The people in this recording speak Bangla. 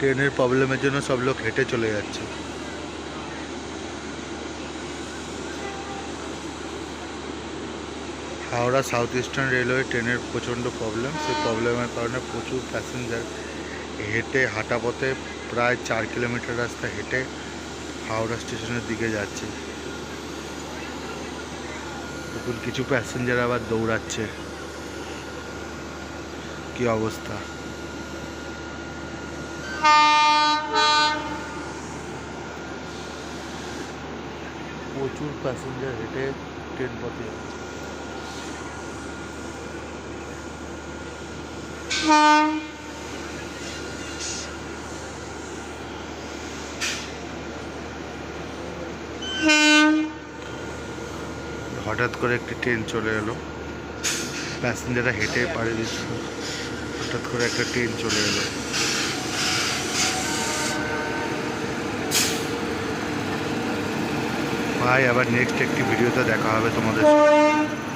ট্রেনের প্রবলেমের জন্য সব লোক হেঁটে চলে যাচ্ছে। হাওড়া সাউথ ইস্টার্ন রেলওয়ে ট্রেনের প্রচণ্ড প্রবলেম, সেই প্রবলেমের কারণে প্রচুর প্যাসেঞ্জার হেঁটে হাঁটা পথে প্রায় 4 কিলোমিটার রাস্তা হেঁটে হাওড়া স্টেশনের দিকে যাচ্ছে। এখন কিছু প্যাসেঞ্জার আবার দৌড়াচ্ছে। কি অবস্থা! প্রচুর প্যাসেঞ্জার হেঁটে ট্রেন পথে যাচ্ছে। হঠাৎ করে একটি ট্রেন চলে এলো, প্যাসেঞ্জাররা হেঁটে পাড়ি দিচ্ছিল, হঠাৎ করে একটা ট্রেন চলে এলো। ভাই, আবার নেক্সট একটি ভিডিওতে দেখা হবে তোমাদের সাথে।